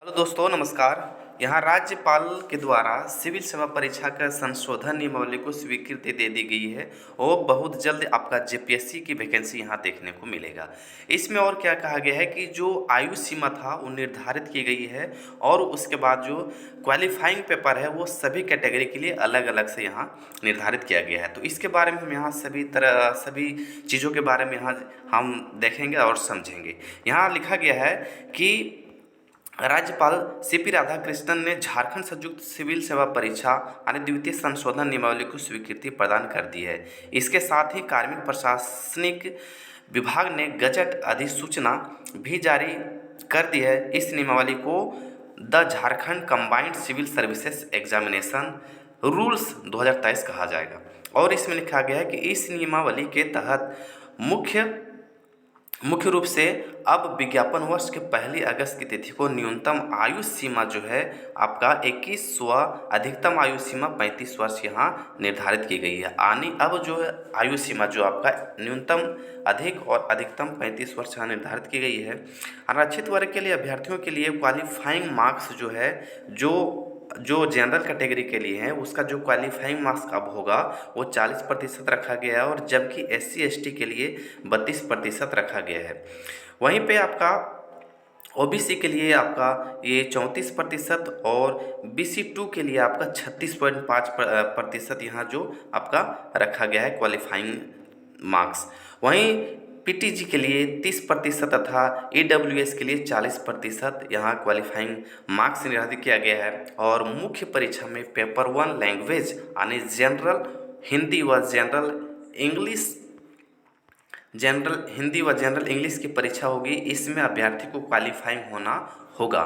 Hello दोस्तों, नमस्कार। यहाँ राज्यपाल के द्वारा सिविल सेवा परीक्षा का संशोधन नियमावली को स्वीकृति दे दी गई है और बहुत जल्द आपका जेपीएससी की वैकेंसी यहाँ देखने को मिलेगा। इसमें और क्या कहा गया है कि जो आयु सीमा था वो निर्धारित की गई है और उसके बाद जो क्वालिफाइंग पेपर है वो सभी कैटेगरी के लिए अलग अलग से यहाँ निर्धारित किया गया है। तो इसके बारे में हम यहाँ सभी चीज़ों के बारे में यहाँ हम देखेंगे और समझेंगे। यहाँ लिखा गया है कि राज्यपाल सीपी राधाकृष्णन ने झारखंड संयुक्त सिविल सेवा परीक्षा यानी द्वितीय संशोधन नियमावली को स्वीकृति प्रदान कर दी है। इसके साथ ही कार्मिक प्रशासनिक विभाग ने गजट अधिसूचना भी जारी कर दी है। इस नियमावली को the Jharkhand combined civil services examination rules 2023 कहा जाएगा और इसमें लिखा गया है कि इस नियमावली के तहत मुख्य रूप से अब विज्ञापन वर्ष के 1 अगस्त की तिथि को न्यूनतम आयु सीमा जो है आपका 21 व अधिकतम आयु सीमा 35 वर्ष यहाँ निर्धारित की गई है। यानी अब जो है आयु सीमा जो आपका न्यूनतम अधिक और अधिकतम 35 वर्ष यहाँ निर्धारित की गई है। आरक्षित वर्ग के लिए अभ्यर्थियों के लिए क्वालिफाइंग मार्क्स जो है जो जनरल कैटेगरी के लिए है उसका जो क्वालिफाइंग मार्क्स अब होगा वो 40% रखा गया है और जबकि SC ST के लिए 32% रखा गया है। वहीं पे आपका OBC के लिए आपका ये 34% और BC2 के लिए आपका 36.5% यहाँ जो आपका रखा गया है क्वालिफाइंग मार्क्स। वहीं PTG के लिए 30% तथा EWS के लिए 40% यहाँ क्वालिफाइंग मार्क्स निर्धारित किया गया है। और मुख्य परीक्षा में पेपर 1 लैंग्वेज यानी जनरल हिंदी व जनरल इंग्लिश की परीक्षा होगी। इसमें अभ्यर्थी को क्वालिफाइंग होना होगा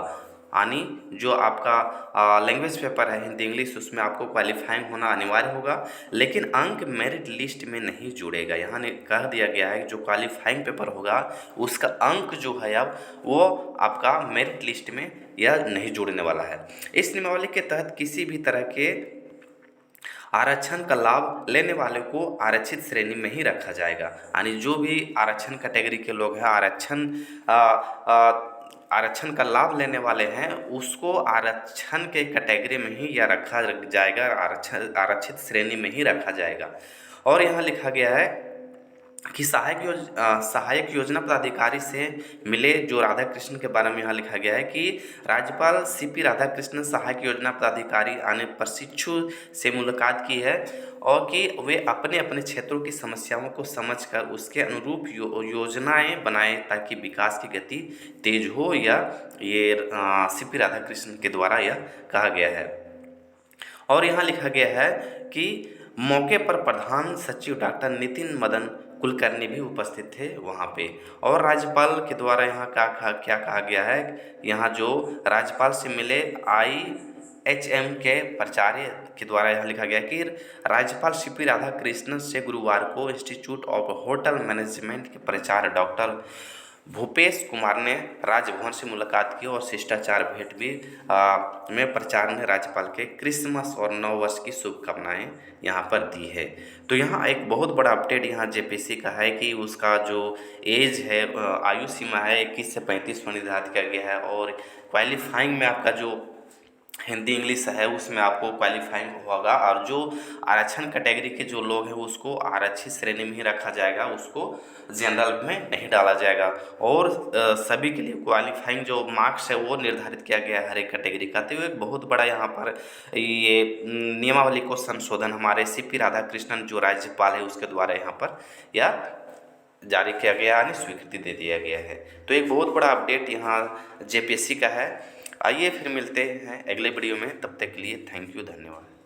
यानी जो आपका लैंग्वेज पेपर है हिंदी इंग्लिश उसमें आपको क्वालिफाइंग होना अनिवार्य होगा, लेकिन अंक मेरिट लिस्ट में नहीं जुड़ेगा। यहाँ ने कह दिया गया है कि जो क्वालिफाइंग पेपर होगा उसका अंक जो है अब वो आपका मेरिट लिस्ट में यह नहीं जुड़ने वाला है। इस नियमावली के तहत किसी भी तरह के आरक्षण का लाभ लेने वाले को आरक्षित श्रेणी में ही रखा जाएगा। यानी जो भी आरक्षण कैटेगरी के लोग हैं आरक्षण का लाभ लेने वाले हैं उसको आरक्षण के कैटेगरी में ही या रखा जाएगा, आरक्षित श्रेणी में ही रखा जाएगा। और यहाँ लिखा गया है कि सहायक योजना पदाधिकारी से मिले जो राधाकृष्णन के बारे में यहाँ लिखा गया है कि राज्यपाल सीपी राधाकृष्णन सहायक योजना पदाधिकारी आने प्रशिक्षु से मुलाकात की है और कि वे अपने अपने क्षेत्रों की समस्याओं को समझकर उसके अनुरूप योजनाएं बनाएं ताकि विकास की गति तेज हो। या ये सीपी राधाकृष्णन के द्वारा यह कहा गया है। और यहाँ लिखा गया है कि मौके पर प्रधान सचिव डॉक्टर नितिन मदन कुलकर्णी भी उपस्थित थे वहाँ पे। और राज्यपाल के द्वारा यहाँ क्या कहा गया है, यहाँ जो राज्यपाल से मिले IHM के प्राचार्य के द्वारा यहाँ लिखा गया कि राज्यपाल सीपी राधाकृष्णन से गुरुवार को इंस्टीट्यूट ऑफ होटल मैनेजमेंट के प्राचार्य डॉक्टर भूपेश कुमार ने राजभवन से मुलाकात की और शिष्टाचार भेंट भी में प्राचार्य ने राज्यपाल के क्रिसमस और नव वर्ष की शुभकामनाएं यहाँ पर दी है। तो यहाँ एक बहुत बड़ा अपडेट यहाँ जेपीएससी का है कि उसका जो एज है आयु सीमा है 21 से 35 निर्धारित किया गया है और क्वालिफाइंग में आपका जो हिंदी इंग्लिश है उसमें आपको क्वालिफाइंग होगा और जो आरक्षण कैटेगरी के जो लोग हैं उसको आरक्षित श्रेणी में ही रखा जाएगा, उसको जनरल में नहीं डाला जाएगा। और सभी के लिए क्वालिफाइंग जो मार्क्स है वो निर्धारित किया गया है हर एक कैटेगरी का। तो एक बहुत बड़ा यहाँ पर ये नियमावली को संशोधन हमारे सीपी राधाकृष्णन जो राज्यपाल है उसके द्वारा यहाँ पर या जारी किया गया यानी स्वीकृति दे दिया गया है। तो एक बहुत बड़ा अपडेट यहाँ जेपीएससी का है। आइए फिर मिलते हैं अगले वीडियो में, तब तक के लिए थैंक यू, धन्यवाद।